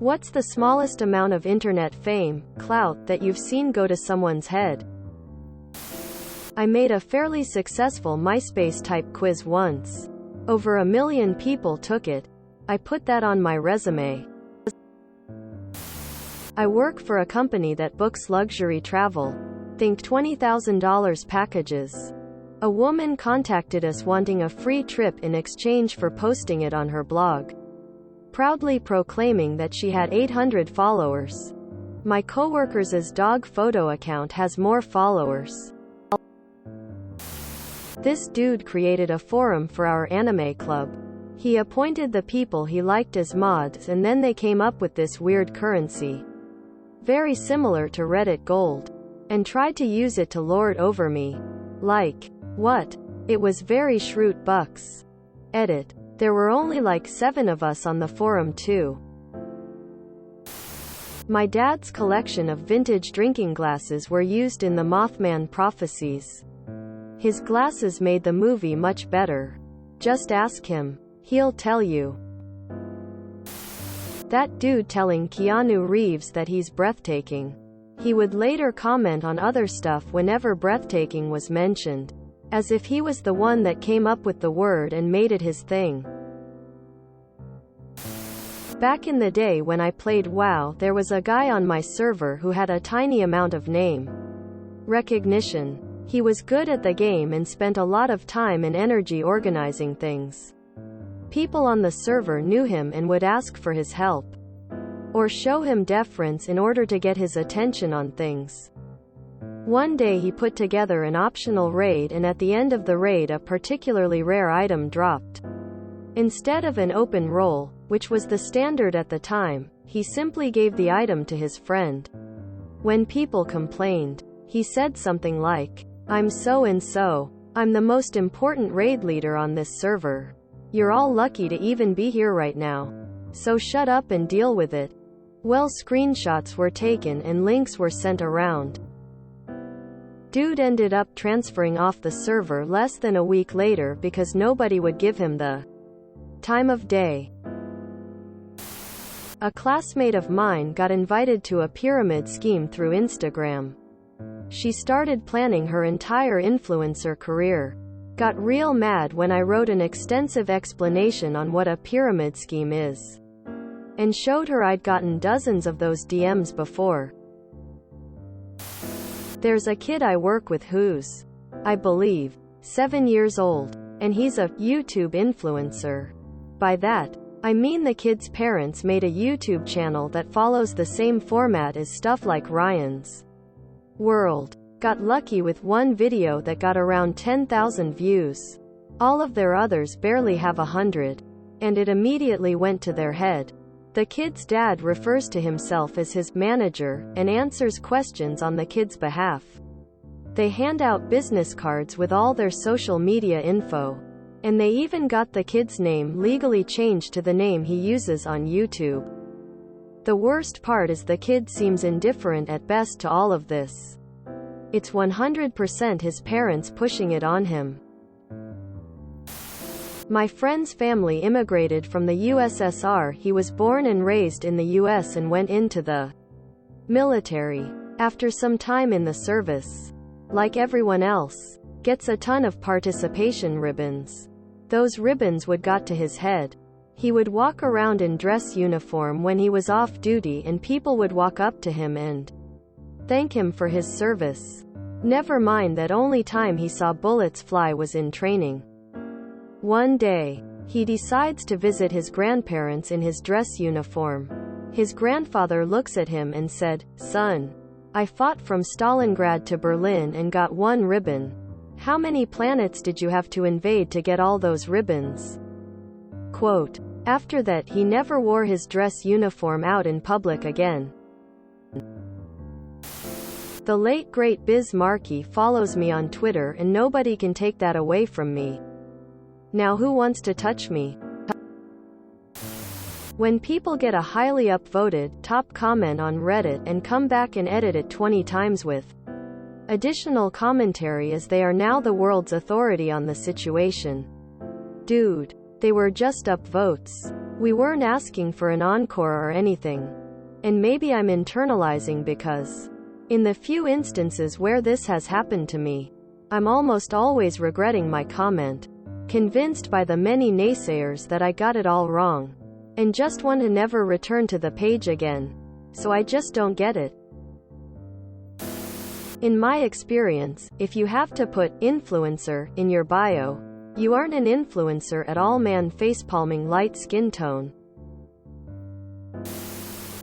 What's the smallest amount of internet fame, clout, that you've seen go to someone's head? I made a fairly successful MySpace-type quiz once. Over 1 million people took it. I put that on my resume. I work for a company that books luxury travel. Think $20,000 packages. A woman contacted us wanting a free trip in exchange for posting it on her blog, proudly proclaiming that she had 800 followers. My coworker's dog photo account has more followers. This dude created a forum for our anime club. He appointed the people he liked as mods, and then they came up with this weird currency, very similar to Reddit Gold, and tried to use it to lord over me. Like, what? It was very shrewd bucks. Edit. There were only like 7 of us on the forum too. My dad's collection of vintage drinking glasses were used in the Mothman prophecies. His glasses made the movie much better. Just ask him. He'll tell you. That dude telling Keanu Reeves that he's breathtaking. He would later comment on other stuff whenever breathtaking was mentioned, as if he was the one that came up with the word and made it his thing. Back in the day when I played WoW, there was a guy on my server who had a tiny amount of name recognition. He was good at the game and spent a lot of time and energy organizing things. People on the server knew him and would ask for his help, or show him deference in order to get his attention on things. One day he put together an optional raid, and at the end of the raid a particularly rare item dropped. Instead of an open roll, which was the standard at the time, he simply gave the item to his friend. When people complained, he said something like, "I'm so and so. I'm the most important raid leader on this server. You're all lucky to even be here right now. So shut up and deal with it." Well, screenshots were taken and links were sent around. Dude ended up transferring off the server less than a week later because nobody would give him the time of day. A classmate of mine got invited to a pyramid scheme through Instagram. She started planning her entire influencer career. Got real mad when I wrote an extensive explanation on what a pyramid scheme is, and showed her I'd gotten dozens of those DMs before. There's a kid I work with who's, I believe, 7 years old, and he's a YouTube influencer. By that, I mean the kid's parents made a YouTube channel that follows the same format as stuff like Ryan's World. Got lucky with one video that got around 10,000 views. All of their others barely have 100. And it immediately went to their head. The kid's dad refers to himself as his manager and answers questions on the kid's behalf. They hand out business cards with all their social media info. And they even got the kid's name legally changed to the name he uses on YouTube. The worst part is the kid seems indifferent at best to all of this. It's 100% his parents pushing it on him. My friend's family immigrated from the USSR. He was born and raised in the US and went into the military. After some time in the service, like everyone else, gets a ton of participation ribbons. Those ribbons would got to his head. He would walk around in dress uniform when he was off duty, and people would walk up to him and thank him for his service. Never mind that only time he saw bullets fly was in training. One day, he decides to visit his grandparents in his dress uniform. His grandfather looks at him and said, "Son, I fought from Stalingrad to Berlin and got 1 ribbon. How many planets did you have to invade to get all those ribbons?" Quote. After that he never wore his dress uniform out in public again. The late great Biz Markie follows me on Twitter, and nobody can take that away from me. Now who wants to touch me? When people get a highly upvoted top comment on Reddit and come back and edit it 20 times with additional commentary as they are now the world's authority on the situation. Dude, they were just upvotes. We weren't asking for an encore or anything. And maybe I'm internalizing because, in the few instances where this has happened to me, I'm almost always regretting my comment, convinced by the many naysayers that I got it all wrong, and just want to never return to the page again. So I just don't get it. In my experience, if you have to put influencer in your bio, you aren't an influencer at all. Man facepalming light skin tone.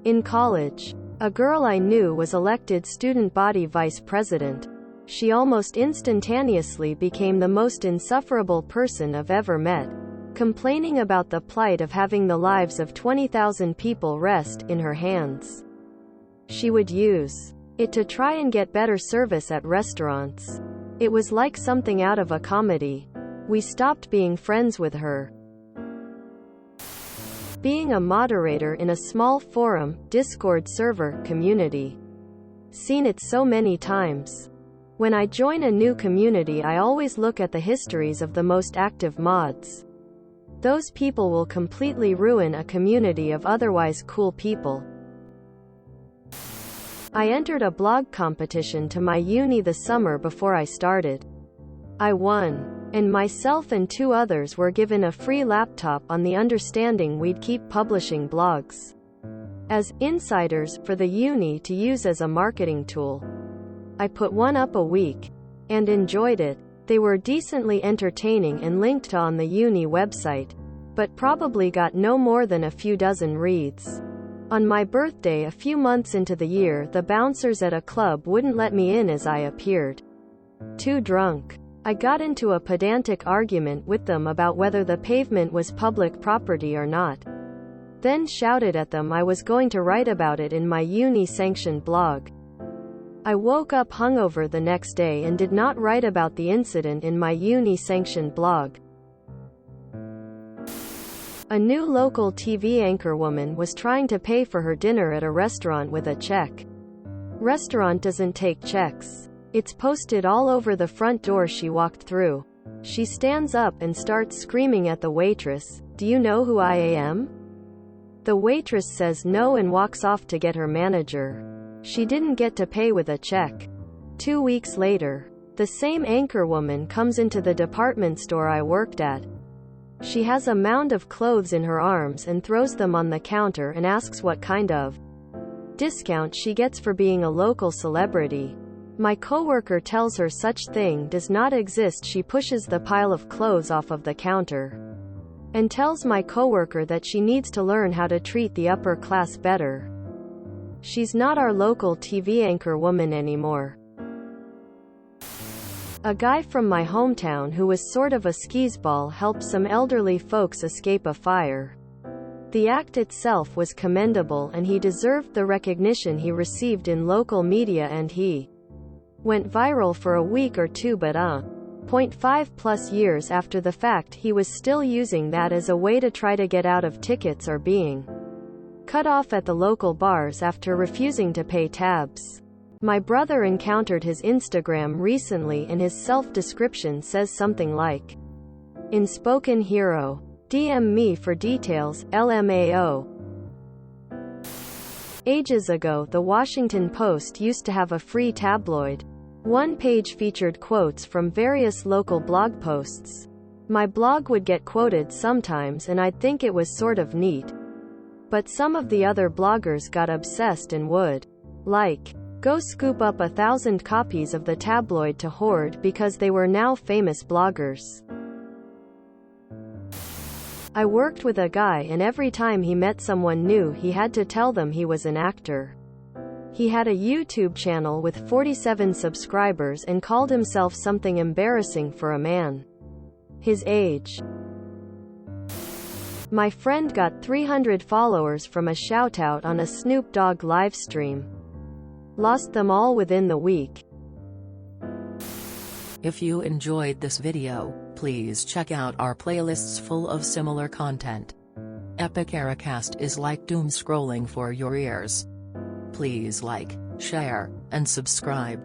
In college, a girl I knew was elected student body vice president. She almost instantaneously became the most insufferable person I've ever met, complaining about the plight of having the lives of 20,000 people rest in her hands. She would use it to try and get better service at restaurants. It was like something out of a comedy. We stopped being friends with her. Being a moderator in a small forum, Discord server, community. Seen it so many times. When I join a new community, I always look at the histories of the most active mods. Those people will completely ruin a community of otherwise cool people. I entered a blog competition to my uni the summer before I started. I won. And myself and 2 others were given a free laptop on the understanding we'd keep publishing blogs as insiders for the uni to use as a marketing tool. I put one up a week and enjoyed it. They were decently entertaining and linked on the uni website, but probably got no more than a few dozen reads. On my birthday a few months into the year, the bouncers at a club wouldn't let me in as I appeared too drunk. I got into a pedantic argument with them about whether the pavement was public property or not. Then shouted at them I was going to write about it in my uni-sanctioned blog. I woke up hungover the next day and did not write about the incident in my uni-sanctioned blog. A new local TV anchorwoman was trying to pay for her dinner at a restaurant with a check. Restaurant doesn't take checks. It's posted all over the front door she walked through. She stands up and starts screaming at the waitress, "Do you know who I am?" The waitress says no and walks off to get her manager. She didn't get to pay with a check. 2 weeks later, the same anchorwoman comes into the department store I worked at. She has a mound of clothes in her arms and throws them on the counter and asks what kind of discount she gets for being a local celebrity. My coworker tells her such thing does not exist. She pushes the pile of clothes off of the counter and tells my coworker that she needs to learn how to treat the upper class better. She's not our local TV anchor woman anymore. A guy from my hometown who was sort of a skisball helped some elderly folks escape a fire. The act itself was commendable and he deserved the recognition he received in local media, and he went viral for a week or two, but 0.5+ years after the fact he was still using that as a way to try to get out of tickets or being cut off at the local bars after refusing to pay tabs. My brother encountered his Instagram recently and his self-description says something like, "Inspoken hero. DM me for details, LMAO." Ages ago, the Washington Post used to have a free tabloid. One page featured quotes from various local blog posts. My blog would get quoted sometimes and I'd think it was sort of neat. But some of the other bloggers got obsessed and would, go scoop up 1,000 copies of the tabloid to hoard because they were now famous bloggers. I worked with a guy and every time he met someone new he had to tell them he was an actor. He had a YouTube channel with 47 subscribers and called himself something embarrassing for a man his age. My friend got 300 followers from a shoutout on a Snoop Dogg livestream. Lost them all within the week. If you enjoyed this video, please check out our playlists full of similar content. Epic Ericast is like doom scrolling for your ears. Please like, share, and subscribe.